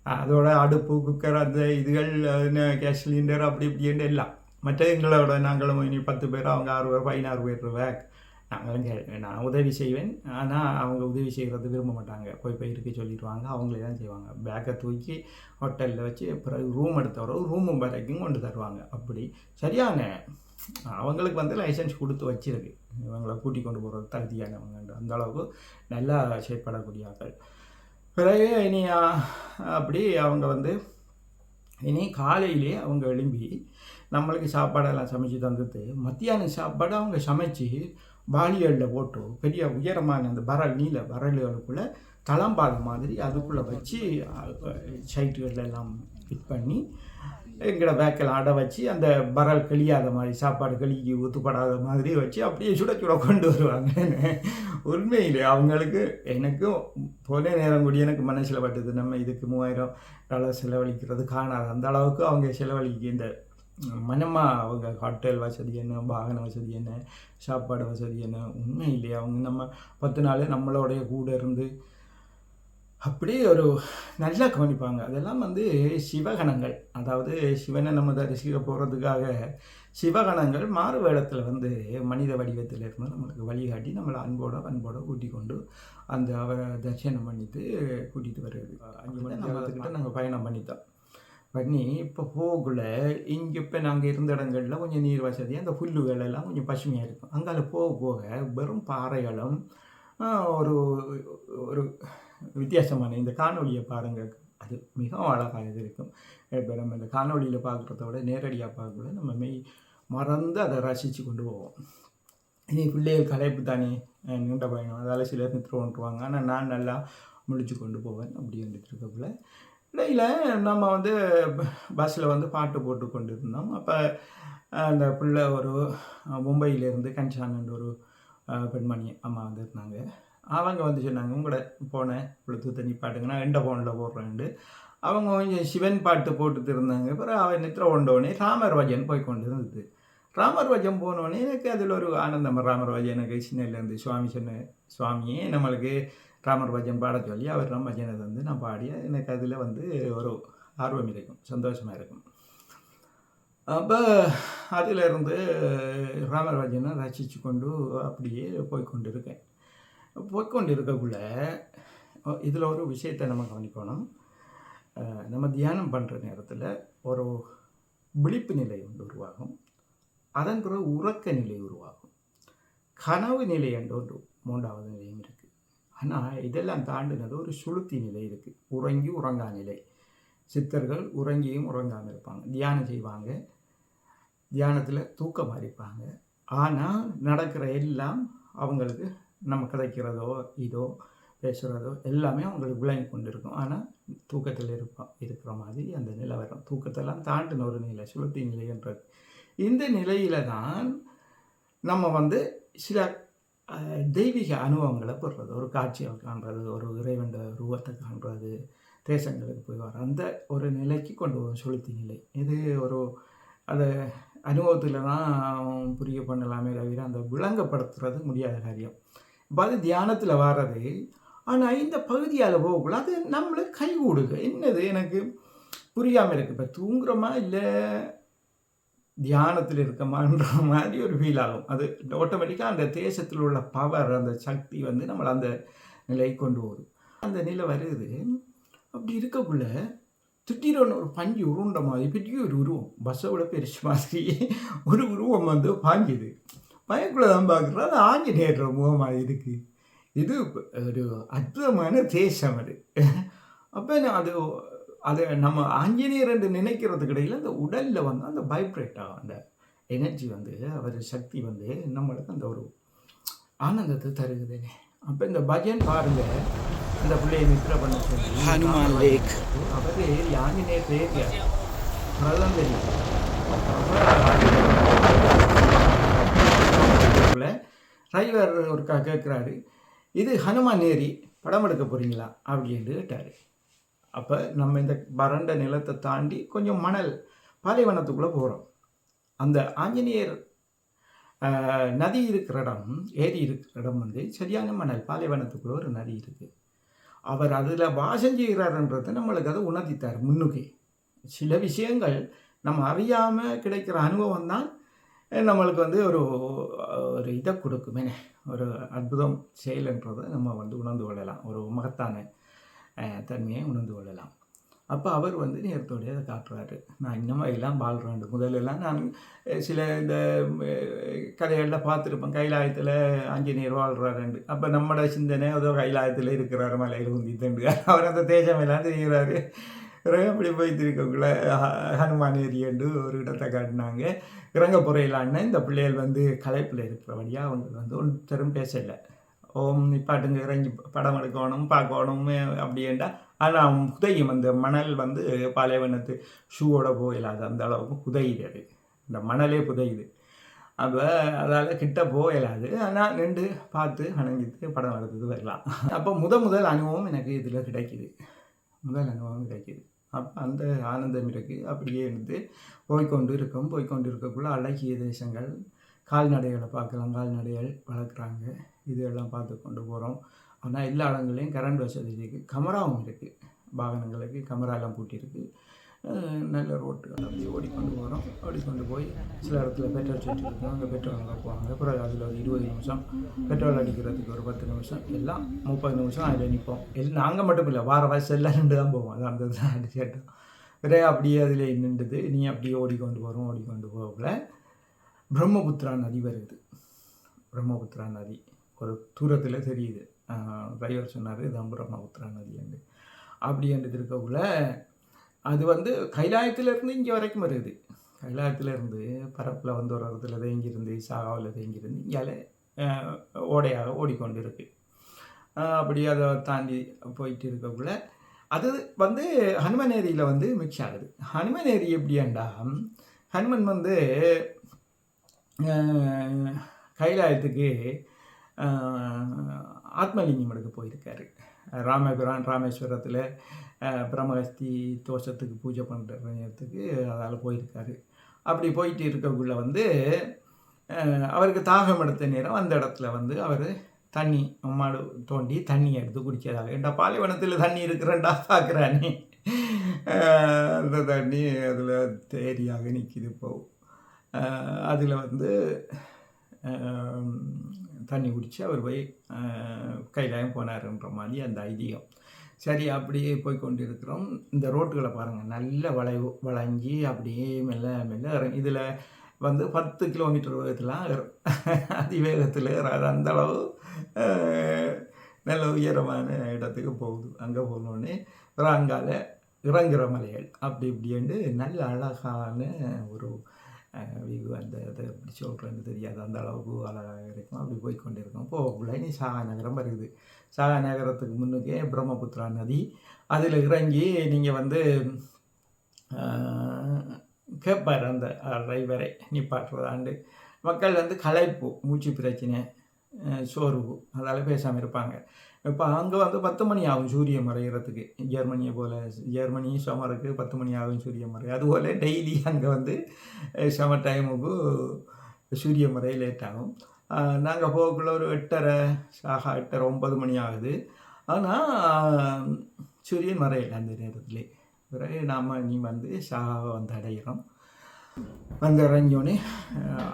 அதோட அடுப்பு குக்கர் அந்த இதுகள் கேஸ் சிலிண்டர் அப்படி இப்படின்ட்டு எல்லாம். மற்ற எங்களோட நாங்களும் இனி 10 பேர் அவங்க 6 பேர் 16 பேர் வேக் நாங்களும் நான் உதவி செய்வேன். ஆனால் அவங்க உதவி செய்கிறது விரும்ப மாட்டாங்க. போய் இருக்க சொல்லிடுவாங்க. அவங்களே தான் செய்வாங்க. பேக்கை தூக்கி ஹோட்டலில் வச்சு பிறகு ரூம் எடுத்தவரை ரூமும் வரைக்கும் கொண்டு தருவாங்க. அப்படி சரியான அவங்களுக்கு வந்து லைசன்ஸ் கொடுத்து வச்சிருக்கு இவங்களை கூட்டி கொண்டு போகிறது தகுதியானவங்க. அந்த அளவுக்கு நல்லா செயற்படக்கூடிய ஆட்கள். பிறகு இனி அப்படி அவங்க வந்து இனி காலையிலே அவங்க எழும்பி நம்மளுக்கு சாப்பாடெல்லாம் சமைச்சு தந்துட்டு மத்தியான சாப்பாடு அவங்க சமைச்சு வாளிகளில் போட்டு பெரிய உயரமான அந்த நீல பரல்களுக்குள்ளே தளம்பாத மாதிரி அதுக்குள்ளே வச்சு சைட்டுகள் எல்லாம் ஃபிட் பண்ணி எங்களோட பேக்கில் அடை வச்சு அந்த பரல் கிளியாத மாதிரி சாப்பாடு கிளிக்கு ஊற்றுப்படாத மாதிரி வச்சு அப்படியே சுட கொண்டு வருவாங்க. உண்மையில் அவங்களுக்கு எனக்கும் போன நேரம் கூடி எனக்கு மனசில் பட்டுது. நம்ம இதுக்கு $3000 செலவழிக்கிறது காணாது. அந்த அளவுக்கு அவங்க செலவழிக்க இந்த மனமாக அவங்க ஹோட்டல் வசதி என்ன, வாகன வசதி என்ன, சாப்பாடு வசதி என்ன. உண்மையிலேயே அவங்க நம்ம 10 நாள் நம்மளோடைய கூட இருந்து அப்படியே ஒரு நல்லா கவனிப்பாங்க. அதெல்லாம் வந்து சிவகணங்கள். அதாவது சிவனை நம்ம தரிசிக்க போகிறதுக்காக சிவகணங்கள் மாறு வேடத்தில் வந்து மனித வடிவத்தில் இருந்து நம்மளுக்கு வழிகாட்டி நம்மளை அன்போட கூட்டி கொண்டு அந்த அவரை தரிசனம் பண்ணிட்டு கூட்டிகிட்டு வருது. 5 மணி நேரத்துக்கிட்ட நாங்கள் பயணம் பண்ணி இப்போ போகக்குள்ள இங்கே இப்போ நாங்கள் இருந்த இடங்களில் கொஞ்சம் நீர் வசதி அந்த புல்லுகள் எல்லாம் கொஞ்சம் பசுமையாக இருக்கும். அங்கால போக வெறும் பாறைகளும் ஒரு ஒரு வித்தியாசமான இந்த காணொலியை பாருங்கள். அது மிகவும் அழகாக இருக்கும். இப்போ நம்ம இந்த காணொலியில் பார்க்குறத விட நேரடியாக பார்க்கல நம்ம மறந்து அதை ரசித்து கொண்டு போவோம். இனி பிள்ளைகள் கலைப்பு தானே நீண்ட பயணம், அதால் சிலர் நித்திர கொண்டுருவாங்க. ஆனால் நான் நல்லா முடிச்சு கொண்டு போவேன். அப்படி வந்துட்டு இருக்கக்குள்ள இடையில் நம்ம வந்து பஸ்ஸில் வந்து பாட்டு போட்டு கொண்டு இருந்தோம். அப்போ அந்த பிள்ளை ஒரு மும்பையிலேருந்து கன்சானன்ற ஒரு பெண்மணி அம்மா வந்து இருந்தாங்க. அவங்க வந்து சொன்னாங்க, உங்களோட போனேன் இவ்வளோ தண்ணி பாட்டுங்கன்னா எண்ட ஃபோனில் போடுறேன்ட்டு அவங்க கொஞ்சம் சிவன் பாட்டு போட்டுட்டு இருந்தாங்க. அப்புறம் அவன் நித்திர கொண்டோடனே ராமர் வஜன் போய் கொண்டு இருந்தது. ராமர் வஜம் போனோடனே எனக்கு அதில் ஒரு ஆனந்தம். ராமர் வஜன் எனக்கு சின்னலேருந்து சுவாமி சொன்ன, சுவாமியே நம்மளுக்கு ராமர் பஜன் பாட சொல்லி அவர் நம்ம பஜனை வந்து நான் பாடி எனக்கு அதில் வந்து ஒரு ஆர்வம் இருக்கும், சந்தோஷமாக இருக்கும். அப்போ அதிலிருந்து ராமர் பஜனை ரசித்து கொண்டு அப்படியே போய்கொண்டு இருக்கேன். போய்கொண்டு இருக்கக்குள்ள இதில் ஒரு விஷயத்தை நம்ம கவனிக்கணும். நம்ம தியானம் பண்ணுற நேரத்தில் ஒரு விழிப்பு நிலை ஒன்று உருவாகும். அதன் பிறகு உறக்க நிலை உருவாகும். கனவு நிலை என்ற ஒன்று 3வது நிலையும் இருக்குது. ஆனால் இதெல்லாம் தாண்டினது ஒரு சுளுத்தி நிலை இருக்குது, உறங்கி உறங்கா நிலை. சித்தர்கள் உறங்கியும் உறங்காமல் இருப்பாங்க, தியானம் செய்வாங்க, தியானத்தில் தூக்கமாக இருப்பாங்க. ஆனால் நடக்கிற எல்லாம் அவங்களுக்கு நம்ம கதைக்கிறதோ இதோ பேசுகிறதோ எல்லாமே அவங்களுக்கு விளங்கி கொண்டு இருக்கும். ஆனால் தூக்கத்தில் இருக்கிற மாதிரி அந்த நிலை வரும். தூக்கத்தெல்லாம் தாண்டின ஒரு நிலை சுளுத்தி நிலைன்றது. இந்த நிலையில் தான் நம்ம வந்து சில தெய்வீக அனுபவங்களை பெறுறது, ஒரு காட்சிகள் காண்றது, ஒரு இறைவன் ரூபத்தை காண்றது, தேசங்களுக்கு போய் வர அந்த ஒரு நிலைக்கு கொண்டு வரும் சுளுத்தி நிலை. இது ஒரு அதை அனுபவத்தில் தான் புரிய பண்ணலாமே தவிர அந்த விளங்கப்படுத்துறது முடியாத காரியம். இப்போ அது தியானத்தில் வர்றது. ஆனால் இந்த பகுதியால் போகக்குள்ள அது நம்மளுக்கு கை கொடுக்கு. என்னது எனக்கு புரியாமல் இருக்குது. இப்போ தூங்குறோமா இல்லை தியானத்தில் இருக்கமான்ற மாதிரி ஒரு ஃபீல் ஆகும். அது ஆட்டோமேட்டிக்காக அந்த தேசத்தில் உள்ள பவர், அந்த சக்தி வந்து நம்மளை அந்த நிலைக்கு கொண்டு வரும். அந்த நிலை வருது. அப்படி இருக்கக்குள்ள திடீரென ஒரு பஞ்சு உருண்ட மாதிரி பெரிய ஒரு உருவம், பஸ்ஸை விட பெருசு மாதிரி ஒரு உருவம் வந்து பாஞ்சுது. பயக்குள்ளே தான் பார்க்குறோம், அது ஆஞ்சநேயர் முகமாக இருக்குது. இது ஒரு அற்புதமான தேசம் அது. அப்போ அது நம்ம ஆஞ்சநேயர் என்று நினைக்கிறதுக்கு இடையில் அந்த உடலில் வந்து அந்த வைப்ரேட் ஆகும், அந்த எனர்ஜி வந்து அவர் சக்தி வந்து நம்மளுக்கு அந்த ஒரு ஆனந்தத்தை தருகுதுன்னு. அப்போ இந்த பஜன் பாருங்கள், அந்த பிள்ளையை நித்திர பண்ண சொல்லி ஹனுமான் லேக் அவர் ஆஞ்சநேயர் தெரியாது, அதெல்லாம் தெரியும். டிரைவர் ஒருக்கா கேட்குறாரு, இது ஹனுமான் ஏரி படம் எடுக்க போகிறீங்களா அப்படின்னு கேட்டார். அப்போ நம்ம இந்த வறண்ட நிலத்தை தாண்டி கொஞ்சம் மணல் பாலைவனத்துக்குள்ளே போகிறோம். அந்த ஆஞ்சநேயர் நதி இருக்கிற இடம், ஏரி இருக்கிற இடம் வந்து சரியான மணல், பாலைவனத்துக்குள்ளே ஒரு நதி இருக்குது. அவர் அதில் வாசம் செய்கிறாருன்றது நம்மளுக்கு அதை உணர்த்தித்தார் முன்னுக்கே. சில விஷயங்கள் நம்ம அறியாமல் கிடைக்கிற அனுபவம் தான் நம்மளுக்கு வந்து ஒரு இதை கொடுக்குமே, ஒரு அற்புதம் செயல்ன்றதை நம்ம வந்து உணர்ந்து கொள்ளலாம், ஒரு மகத்தான தன்மையை உணர்ந்து கொள்ளலாம். அப்போ அவர் வந்து நேரத்தோடைய அதை காட்டுறாரு. நான் இன்னும் எல்லாம் வாழ்கிறேன். முதலெல்லாம் நான் சில இந்த கதைகளில் பார்த்துருப்பேன், கைலாயத்தில் ஆஞ்சநேயர் வாழ்கிறாருண்டு. அப்போ நம்மளோட சிந்தனை ஏதோ கைலாயத்தில் இருக்கிறாரு, மலையில் உந்தித்துண்டு. அவர் அந்த தேசம் எல்லாம் தெரிகிறாரு. அப்படி போய் திருக்கக்குள்ள ஹனுமான் ஏரியண்டு ஒரு இடத்தை காட்டினாங்க. இறங்க புறையிலான்னு இந்த பிள்ளைகள் வந்து கலைப்பில் இருக்கிறபடியாக அவங்க வந்து ஒருத்தரும் பேசலை. ஓம் நிப்பாட்டுங்க, இறங்கி படம் எடுக்கணும் பார்க்கணும் அப்படின்டா. ஆனால் புதையும் அந்த மணல் வந்து பாலைவனத்து ஷூவோட போயிடாது, அந்த அளவுக்கு புதையுது, அது இந்த மணலே புதையுது. அப்போ அதால் கிட்ட போயிடாது. ஆனால் நின்று பார்த்து வணங்கிட்டு படம் எடுத்தது வரலாம். அப்போ முதல் அனுபவம் எனக்கு இதில் கிடைக்கிது, முதல் அனுபவம் கிடைக்கிது. அப்போ அந்த ஆனந்தம் இருக்குது. அப்படியே இருந்து போய்கொண்டு இருக்கக்குள்ள அழகிய தேசங்கள், கால்நடைகளை பார்க்கலாம், கால்நடைகள் வளர்க்குறாங்க, இதெல்லாம் பார்த்து கொண்டு போகிறோம். ஆனால் எல்லா இடங்களையும் கரண்ட் வசதி இருக்குது, கமராவும் இருக்குது, வாகனங்களுக்கு கமராலாம் பூட்டியிருக்கு. நல்ல ரோட்டுகள் அப்படி ஓடிக்கொண்டு போகிறோம். ஓடிக்கொண்டு போய் சில இடத்துல பெட்ரோல் செட்டு இருக்கும், அங்கே பெட்ரோல் போவாங்க. அப்புறம் அதில் ஒரு 20 நிமிஷம், பெட்ரோல் அடிக்கிறதுக்கு ஒரு 10 நிமிஷம், எல்லாம் 30 நிமிஷம் அதில் நிற்போம். நாங்கள் மட்டும் இல்லை, வார வயசு எல்லாம் நின்று தான் போவோம். அது அந்த தான் அடிச்சேட்டோம். வேற அப்படியே அதில் நின்றுது. நீ அப்படியே ஓடிக்கொண்டு போகக்குள்ள பிரம்மபுத்திரா நதி வருது. பிரம்மபுத்திரா நதி ஒரு தூரத்தில் தெரியுது. டிரைவர் சொன்னார், இதுதான் பிரம்மபுத்திரா நதி என்று. அப்படி என்று இருக்கக்குள்ள அது வந்து கைலாயத்திலேருந்து இங்கே வரைக்கும் வருது. கைலாயத்திலேருந்து பரப்பில் வந்து ஒரு இடத்துல தேங்கியிருந்து சாகாவில் தேங்கியிருந்து இங்கால ஓடையாக ஓடிக்கொண்டு இருக்கு. அப்படி அதை தாண்டி போயிட்டு இருக்கக்குள்ள அது வந்து ஹனுமன் ஏரியில் வந்து மிக்ஸ் ஆகுது. ஹனுமன் ஏரி எப்படியாண்டா, ஹனுமன் வந்து கைலாயத்துக்கு ஆத்மலிங்கம் எடுக்க போயிருக்காரு. ராமேஸ்வரத்தில் பிரம்மஹஸ்தி தோஷத்துக்கு பூஜை பண்ணுற நேரத்துக்கு அதால் போயிருக்காரு. அப்படி போயிட்டு இருக்கக்குள்ள வந்து அவருக்கு தாகம் எடுத்த நேரம் அந்த இடத்துல வந்து அவர் தண்ணி மாடு தோண்டி தண்ணி எடுத்து குடிக்கிறதால, ஏண்டா பாலைவனத்தில் தண்ணி இருக்கிறேன்டா பார்க்குறானே, அந்த தண்ணி அதில் தேரியாக நிற்கிது போகும். அதில் வந்து தண்ணி குடித்து அவர் போய் கைலாயம் போனாருன்ற மாதிரி அந்த ஐதீகம். சரி, அப்படியே போய் கொண்டு இருக்கிறோம். இந்த ரோட்டுகளை பாருங்கள், நல்ல வளைஞ்சி அப்படியே மெல்ல மெல்ல இறங்கி இதில் வந்து 10 கிலோமீட்டர் வேகத்தில் அதிவேகத்தில் ஏறாது, அந்தளவு நல்ல உயரமான இடத்துக்கு போகுது. அங்கே போனோடனே அங்கால இறங்குற மலைகள் அப்படி இப்படின்ட்டு நல்ல அழகான ஒரு வியூ. அந்த இதை எப்படி சொல்கிறேன்னு தெரியாது, அந்த அளவுக்கு அழகாக இருக்கும். அப்படி போய் கொண்டு இருக்கோம். போகக்குள்ள நீ சாகா நகரம் வருது. சாகா நகரத்துக்கு முன்னுக்கே பிரம்மபுத்திரா நதி. அதில் இறங்கி நீங்கள் வந்து கேட்பார் அந்த டிரைவரை நிப்பாட்டுறதாண்டு. மக்கள் வந்து களைப்பு, மூச்சு பிரச்சனை, சோர்வு, அதால் பேசாமல் இருப்பாங்க. இப்போ அங்கே வந்து 10 மணி ஆகும் சூரியன் மறைகிறதுக்கு. ஜெர்மனியை போல், ஜெர்மனி சமருக்கு 10 மணி ஆகும் சூரியன் மறை. அதுபோல் டெய்லி அங்கே வந்து சமர் டைமுக்கு சூரியன் மறை லேட் ஆகும். நாங்கள் போகக்குள்ள ஒரு 8:30 8:30 9 மணி ஆகுது. ஆனால் சூரியன் மறையில அந்த நேரத்துலேயே. பிறகு நீ வந்து சாகாவை வந்து அடைகிறோம். வந்து இறங்கியோடனே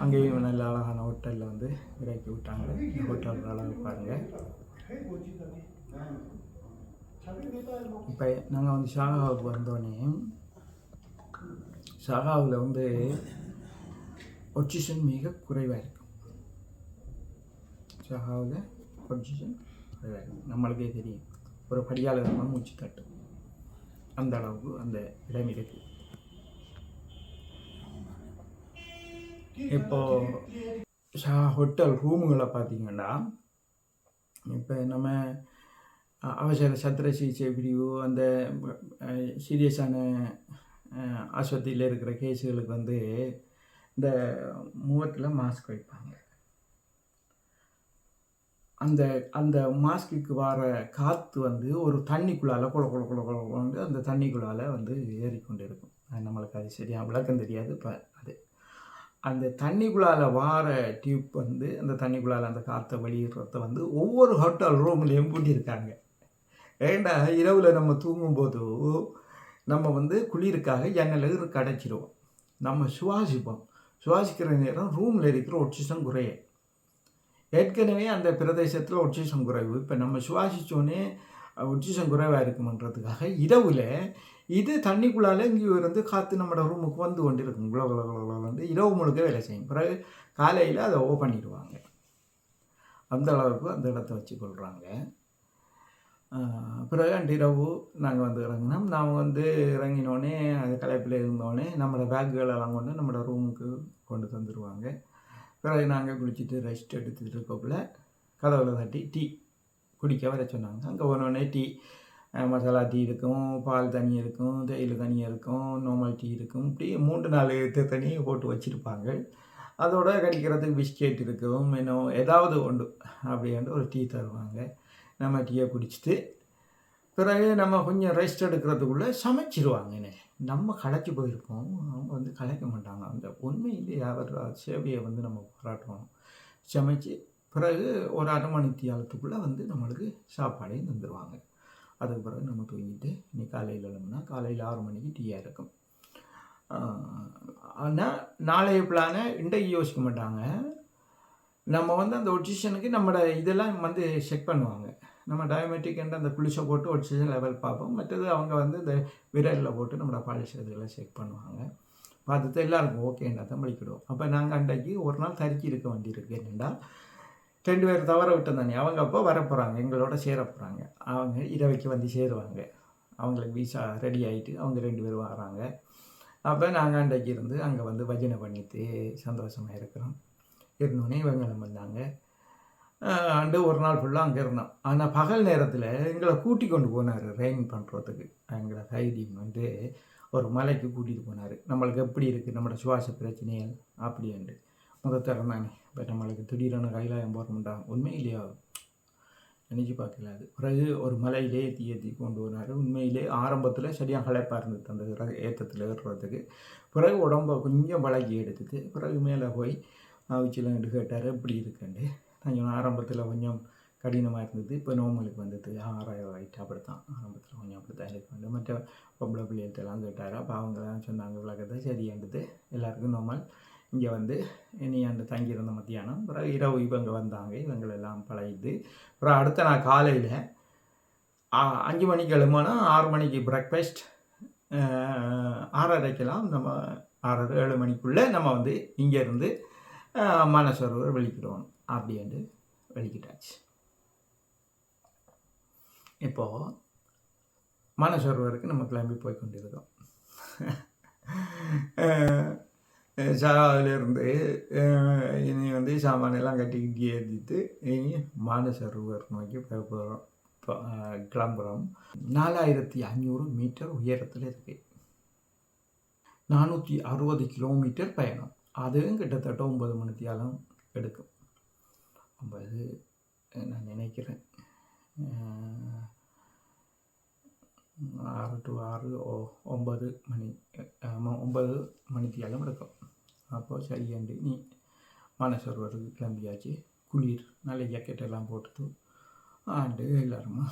அங்கேயும் நல்ல அழகான ஹோட்டலில் வந்து இறக்கி விட்டாங்க. ஹோட்டல் அழகு பாருங்கள். இப்போ நாங்கள் வந்து ஷாகாவுக்கு வந்தோடனே, ஷாகாவில் வந்து ஆக்சிஜன் மிக குறைவாக இருக்கும். ஷாகாவில் ஆக்சிஜன் குறைவாக இருக்கும், நம்மளுக்கே தெரியும். ஒரு படியால் இருந்தால் மூச்சு தட்டும், அந்த அளவுக்கு அந்த இடம் இருக்குது. இப்போது ஹோட்டல் ரூமுகளை பார்த்திங்கன்னா, இப்போ நம்ம அவசர சத்திர சிகிச்சை பிரிவு, அந்த சீரியஸான ஆஸ்பத்திரியில் இருக்கிற கேஸுகளுக்கு வந்து இந்த முகத்தில் மாஸ்க் வைப்பாங்க. அந்த அந்த மாஸ்க்குக்கு வர காற்று வந்து ஒரு தண்ணிக்குள்ளால் குள அந்த தண்ணிக்குள்ளால் வந்து ஏறிக்கொண்டு இருக்கும். நம்மளுக்கு அது சரியாக விளக்கம் தெரியாது. இப்போ அந்த தண்ணிக்குள்ளால் வார டியூப் வந்து அந்த தண்ணிக்குள்ளால் அந்த காற்றை வெளியிடுறத வந்து ஒவ்வொரு ஹோட்டல் ரூம்லேயும் பூட்டியிருக்காங்க. ஏண்டா இரவில் நம்ம தூங்கும்போது நம்ம வந்து குளிருக்காக ஜன்னலுக்கு கடைச்சிடுவோம், நம்ம சுவாசிக்கிற நேரம் ரூமில் இருக்கிற ஆக்சிஜன் குறைய. ஏற்கனவே அந்த பிரதேசத்தில் ஆக்சிஜன் குறைவு. இப்போ நம்ம சுவாசித்தோன்னே ஆக்சிஜன் குறைவாக இருக்குமன்றதுக்காக இரவில் இது தண்ணிக்குள்ளால் இங்கே இருந்து காற்று நம்மளோட ரூமுக்கு வந்து கொண்டு இருக்கும். குளகுலகுலகுலன்னு இரவு முழுக்க வேலை செய்யும். பிறகு காலையில் அதை ஓப்பன் பண்ணிடுவாங்க. அந்த அளவுக்கு அந்த இடத்த வச்சுக்கொள்கிறாங்க. பிறகு அன்று இரவு நாங்கள் வந்து இறங்கினோம். நாம் வந்து இறங்கினோடனே அது களைப்பில் இருந்தோடனே நம்மளோட பேக்குகளெல்லாம் கொண்டு நம்மளோட ரூமுக்கு கொண்டு தந்துடுவாங்க. பிறகு நாங்கள் குளிச்சுட்டு ரெஸ்ட் எடுத்துகிட்டு இருக்கக்குள்ள கதவுல தட்டி டீ குடிக்க வர சொன்னாங்க. அங்கே போனோடனே டீ, மசாலா டீ இருக்கும், பால் தண்ணி இருக்கும், தேயிலை தண்ணி இருக்கும், நார்மல் டீ இருக்கும். இப்படி 3-4 தண்ணி போட்டு வச்சுருப்பாங்க. அதோட கடிக்கிறதுக்கு பிஸ்கெட் இருக்கும், இன்னும் ஏதாவது உண்டு அப்படின்ட்டு ஒரு டீ தருவாங்க. நம்ம டீயை குடிச்சிட்டு பிறகு நம்ம கொஞ்சம் ரெஸ்ட் எடுக்கிறதுக்குள்ளே சமைச்சிடுவாங்கண்ணே. நம்ம களைச்சி போயிருப்போம், அவங்க வந்து கலைக்க மாட்டாங்க. அந்த உண்மையிலே அவர் சேவையை வந்து நம்ம பாராட்டுவோம். சமைச்சு பிறகு ஒரு 1/2 மணி தியாலத்துக்குள்ளே வந்து நம்மளுக்கு சாப்பாடையும் தந்துடுவாங்க. அதுக்கு பிறகு நம்ம தூங்கிட்டு இன்னைக்கு காலையில் எழுந்தோம்னா காலையில் 6 மணிக்கு டீயாக இருக்கும். ஆனால் நாளைய பிளானை இன்றைக்கு யோசிக்க மாட்டாங்க. நம்ம வந்து அந்த ஆக்சிஜனுக்கு நம்மளோட இதெல்லாம் வந்து செக் பண்ணுவாங்க. நம்ம டயமெட்ரிக் என்ற அந்த குளிச்சை போட்டு ஆக்சிஜன் லெவல் பார்ப்போம். மற்றது அவங்க வந்து இந்த விரலில் போட்டு நம்மளோட பல்ஸ் இதெல்லாம் செக் பண்ணுவாங்க. பார்த்துட்டு எல்லாருக்கும் ஓகேண்டா தான் படிக்கிடுவோம். அப்போ நாங்கள் அன்றைக்கு ஒரு நாள் தரிக்கி இருக்க வேண்டியிருக்கு. என்னென்னா 2 பேர் தவற விட்டு தானே அவங்க அப்போ வரப்போகிறாங்க, எங்களோட சேர போகிறாங்க. அவங்க இரவைக்கு வந்து சேருவாங்க. அவங்களுக்கு விசா ரெடி ஆகிட்டு அவங்க 2 பேரும் வராங்க. அப்போ நாங்கள் அன்றைக்கு இருந்து அங்கே வந்து பஜனை பண்ணிட்டு சந்தோஷமாக இருக்கிறோம். இருந்தோடனே இவங்களும் வந்தாங்க. அண்டு ஒரு நாள் ஃபுல்லாக அங்கே இருந்தோம். ஆனால் பகல் நேரத்தில் எங்களை கூட்டி கொண்டு போனார் ரெயின் பண்ணுறதுக்கு. எங்களை கைடிங் வந்து ஒரு மலைக்கு கூட்டிகிட்டு போனார். நம்மளுக்கு எப்படி இருக்குது நம்மளோட சுவாச பிரச்சனைகள் அப்படின்ட்டு முதத்தரம் தானே. இப்போ நம்மளுக்கு திடீரென கைலாயம் போகிறோம்டா உண்மையிலேயே நினச்சி பார்க்கல. அது பிறகு ஒரு மலையிலே ஏற்றி கொண்டு போனார். உண்மையிலே ஆரம்பத்தில் சரியாக களைப்பாக இருந்தது அந்த ஏற்றத்தில் ஏறுறதுக்கு. பிறகு உடம்பை கொஞ்சம் பழகி எடுத்துட்டு பிறகு மேலே போய் உச்சிலங்கிட்டு கேட்டார் எப்படி இருக்குண்டு. கொஞ்சம் ஆரம்பத்தில் கொஞ்சம் கடினமாக இருந்தது. இப்போ நோமலுக்கு வந்தது 6000 ஆகிட்டு. அப்படித்தான் ஆரம்பத்தில் கொஞ்சம் அப்படி தான் இருக்கு. மற்ற பொம்பளை பிள்ளைகள்லாம் கேட்டார். அப்போ அவங்களாம் சொன்னாங்க விளக்கத்தை சரியாண்டது எல்லாருக்கும் நோமல். இங்கே வந்து இனி அந்த தங்கியிருந்த மத்தியானம் பிறகு இரவு இவங்க வந்தாங்க. இவங்களெல்லாம் பழகிது. அப்புறம் அடுத்த நாள் காலையில் 5 மணிக்கு எழுமானா 6 மணிக்கு பிரேக்ஃபாஸ்ட், 6:30க்கெல்லாம் நம்ம 6:30-7 மணிக்குள்ளே நம்ம வந்து இங்கேருந்து மானசரோவர் வெளிக்கிடுவோம் அப்படின்ட்டு வெளிக்கிட்டாச்சு. இப்போது மானசரோவருக்கு நம்ம கிளம்பி போய் கொண்டிருக்கோம். சாவிலேருந்து இனி வந்து சாமானெல்லாம் கட்டிக்கிட்டு ஏற்றிட்டு இனி மானசரோவர் நோக்கி போகிறோம். கிளம்புறோம். 4500 மீட்டர் உயரத்தில் இருக்குது. 460 கிலோமீட்டர் பயணம். அதுவும் கிட்டத்தட்ட 9 மணித்தியாலம் எடுக்கும். 9 நான் நினைக்கிறேன் 6 to 6 9 மணி 9 மணித்தியாலம் எடுக்கும். அப்போது சரியாண்டு நீ மானசரோவருக்கு கிளம்பியாச்சு. குளிர் நல்ல ஜாக்கெட்டெல்லாம் போட்டுட்டு ஆண்டு எல்லாருமா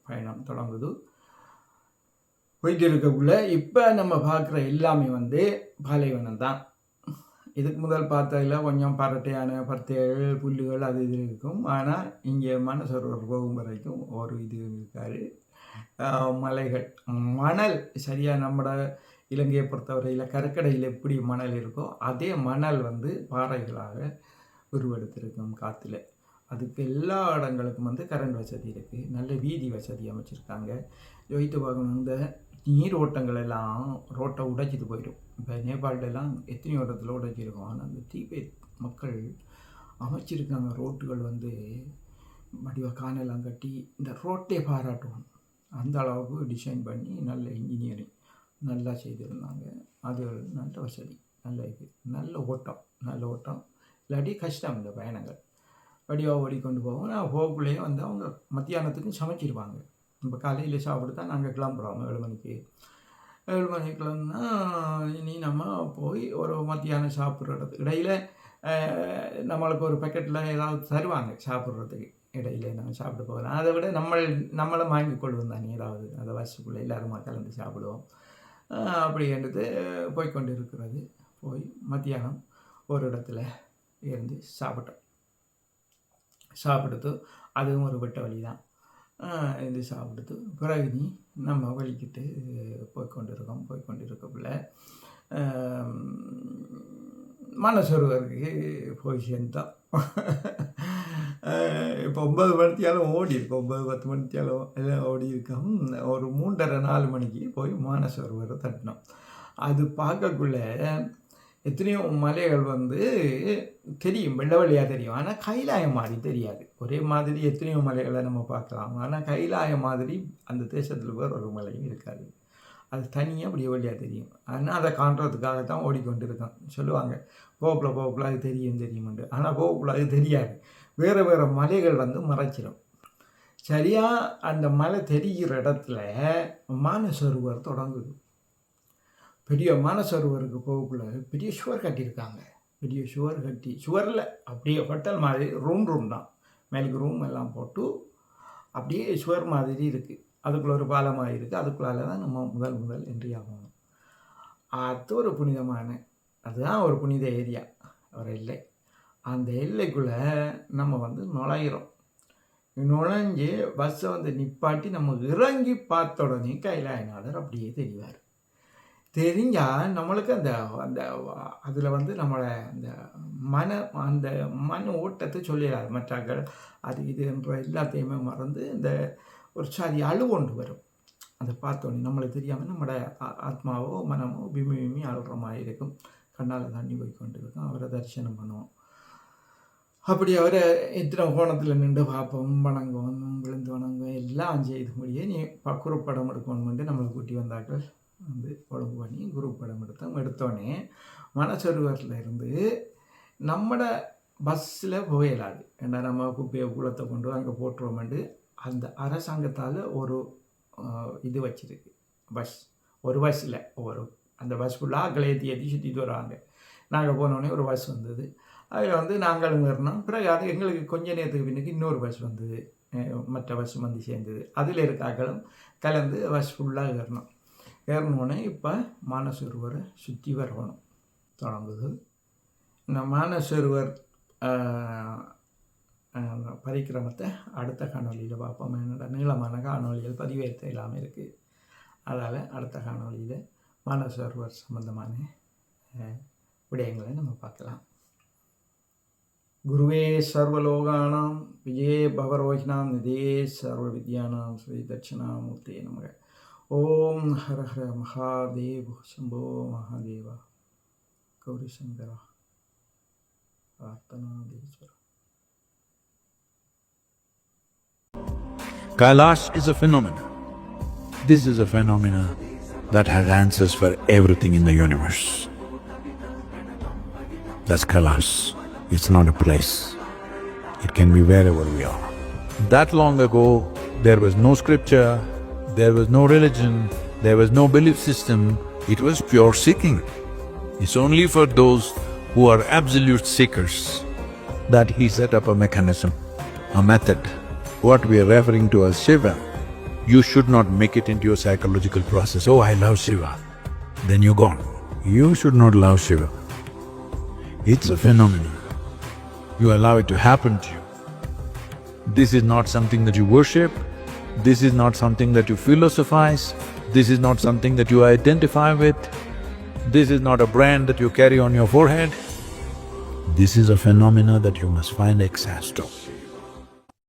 பயணம் தொடங்குது. போயிட்டு இருக்கக்குள்ள இப்போ நம்ம பார்க்குற எல்லாமே வந்து பாலைவனம் தான். இதுக்கு முதல் பார்த்ததில் கொஞ்சம் பரட்டையான பருத்தைகள் புல்லுகள் அது இது இருக்கும். ஆனால் இங்கே மானசரோவர் போகும் வரைக்கும் ஒரு இது இருக்காரு. மலைகள், மணல் சரியாக நம்மளோட இலங்கையை பொறுத்தவரையில் கருக்கடையில் எப்படி மணல் இருக்கோ அதே மணல் வந்து பாறைகளாக உருவெடுத்திருக்கும் காற்றுல. அதுக்கு எல்லா இடங்களுக்கும் வந்து கரண்ட் வசதி இருக்குது. நல்ல வீதி வசதி அமைச்சிருக்காங்க. யோசித்து பார்க்கணும், இந்த நீரோட்டங்கள் எல்லாம் ரோட்டை உடைச்சிட்டு போயிடும். இப்போ நேபாளெல்லாம் எத்தனையோ இடத்துல உடைச்சிருக்கோம். ஆனால் அந்த தீபேத் மக்கள் அமைச்சிருக்காங்க ரோட்டுகள் வந்து வடிவ காணெல்லாம் கட்டி இந்த ரோட்டே பாராட்டுவோம். அந்த அளவுக்கு டிசைன் பண்ணி நல்ல இன்ஜினியரிங் நல்லா செய்திருந்தாங்க. அது நல்ல வசதி, நல்ல இது, நல்ல ஓட்டம். இல்லாட்டி கஷ்டம் இந்த பயணங்கள். வடிவாக ஓடிக்கொண்டு போவோம். நான் போகக்குள்ளேயே வந்து அவங்க மத்தியானத்துக்கும் சமைச்சிருப்பாங்க. இப்போ காலையில் சாப்பிட்டு தான் நாங்கள் கிளம்புறோம் 7 மணிக்கு. 7 மணிக்குள்ளன்னா இனி நம்ம போய் ஒரு மத்தியானம் சாப்பிட்ற இடத்துக்கு இடையில் நம்மளுக்கு ஒரு பேக்கெட்டில் ஏதாவது தருவாங்க சாப்பிட்றதுக்கு. இடையில நம்ம சாப்பிட்டு போகலாம். அதை விட நம்மளும் வாங்கி கொள்வோம் தானே ஏதாவது. அதை வருஷத்துக்குள்ளே எல்லாருமா கலந்து சாப்பிடுவோம். அப்படின்றது போய்கொண்டு இருக்கிறது. போய் மத்தியானம் ஒரு இடத்துல இருந்து சாப்பிடுத்து அதுவும் ஒரு வெட்ட வழி தான். இது சாப்பிடுத்து பிறகு நீ நம்ம வலிக்கிட்டு போய்கொண்டு இருக்கக்குள்ள மானசரோவருக்கு போய் சேர்ந்தோம். இப்போ 9 மணித்தியாலும் ஓடி இருக்கோம். 9-10 மணித்தியாலும் எல்லாம் ஓடி இருக்கோம். ஒரு 3:30-4 மணிக்கு போய் மானசரோவரை தட்டினோம். அது பார்க்கக்குள்ள எத்தனையோ மலைகள் வந்து தெரியும், வெள்ளை வெள்ளையாக தெரியும். ஆனால் கைலாயம் மாதிரி தெரியாது. ஒரே மாதிரி எத்தனையோ மலைகளை நம்ம பார்க்கலாம். ஆனால் கைலாயம் மாதிரி அந்த தேசத்தில் வேறு ஒரு மலையும் இருக்காது. அது தனியாக அப்படி வழியாக தெரியும். ஆனால் அதை காண்றதுக்காக தான் ஓடிக்கொண்டு இருக்கோம். சொல்லுவாங்க போகக்குள்ள அது தெரியும்ண்டு. ஆனால் போகக்குள்ள அது தெரியாது. வேறு மலைகள் வந்து மறைச்சிடும். சரியாக அந்த மலை தெரிகிற இடத்துல மானசரோவர் தொடங்குது. பெரிய மானசரோவருக்கு போகக்குள்ள பெரிய சுவர் கட்டியிருக்காங்க. பெரிய சுவர் கட்டி சுவரில் அப்படியே ஹோட்டல் மாதிரி ரூம் தான். மேலுக்கு ரூம் எல்லாம் போட்டு அப்படியே சுவர் மாதிரி இருக்குது. அதுக்குள்ளே ஒரு பாலமாக இருக்குது. அதுக்குள்ளால தான் நம்ம முதல் என்ட்ரி ஆகணும். அது ஒரு அதுதான் ஒரு புனித ஏரியா, ஒரு எல்லை. அந்த எல்லைக்குள்ளே நம்ம வந்து நுழைஞ்சு பஸ்ஸை வந்து நிப்பாட்டி நம்ம இறங்கி பார்த்த உடனே கைலாயநாதர் அப்படியே தெரிவார். தெரிஞ்சால் நம்மளுக்கு அந்த அந்த அதில் வந்து நம்மளை அந்த மன ஓட்டத்தை சொல்லிடாது. மற்றாக்கள் அது இது என்ற எல்லாத்தையுமே மறந்து இந்த ஒரு சாதி அழுகொண்டு வரும். அதை பார்த்தோன்னே நம்மளுக்கு தெரியாமல் நம்மளோட ஆத்மாவோ மனமோ விம்மி அழுற மாதிரி இருக்கும். கண்ணால் தண்ணி போய் கொண்டு இருக்கும். அவரை தரிசனம் பண்ணுவோம். அப்படி அவரை எத்தனை கோணத்தில் நின்று பார்ப்போம், வணங்குவோம், விழுந்து வணங்குவோம், எல்லாம் செய்து முடிய நீ குரூப் படம் எடுக்கணும்ட்டு நம்மளை கூட்டி வந்தாக்கள் வந்து ஒழுங்கு பண்ணி குரூப் படம் எடுத்தோடனே மனசொருவரில் இருந்து நம்மட பஸ்ஸில் புகையலாது. ஏன்னா நம்ம குப்பையை குளத்தை கொண்டு அங்கே போட்டுருவோம்ட்டு அந்த அரசாங்கத்தால் ஒரு இது வச்சுருக்கு. பஸ் ஒரு பஸ்ஸில் அந்த பஸ் ஃபுல்லாக ஆக்களை ஏற்றி சுற்றிட்டு வருவாங்க. நாங்கள் போனோடனே ஒரு பஸ் வந்தது. அதில் வந்து நாங்களும் ஏறினோம். பிறகு அது எங்களுக்கு கொஞ்ச நேரத்துக்கு பின்னுக்கு இன்னொரு பஸ் வந்தது, மற்ற பஸ் வந்து சேர்ந்தது. அதில் இருக்காக்களும் கலந்து பஸ் ஃபுல்லாக ஏறினோடனே இப்போ மானசரோவரை சுற்றி வரணும் தொடங்குது. இந்த மானசரோவர் பரிக்கிரமத்தை அடுத்த காணொலியில் பார்ப்போம். என்னோட நீளமான காணொலிகள் பதிவேற்ற இல்லாமல் இருக்குது. அதால் அடுத்த காணொலியில் மானசரோவர் சம்பந்தமான விடயங்களை நம்ம பார்க்கலாம். குருவே சர்வலோகானாம் விஜயே பவரோகினாம் நிதியே சர்வ வித்யானாம் ஸ்ரீ தட்சிணாமூர்த்தே நமக. ஓம் ஹர ஹர மகாதேவ் சம்போ மகாதேவா கௌரி சங்கரா பிரார்த்தனாதீஸ்வரா. Kailash is a phenomenon. This is a phenomena that has answers for everything in the universe. That's Kailash. It's not a place. It can be wherever we are. That long ago, there was no scripture, there was no religion, there was no belief system. It was pure seeking. It's only for those who are absolute seekers that he set up a mechanism, a method. What we are referring to as Shiva, you should not make it into a psychological process. Oh, I love Shiva. Then you're gone. You should not love Shiva. It's a phenomenon. You allow it to happen to you. This is not something that you worship. This is not something that you philosophize. This is not something that you identify with. This is not a brand that you carry on your forehead. This is a phenomena that you must find access to.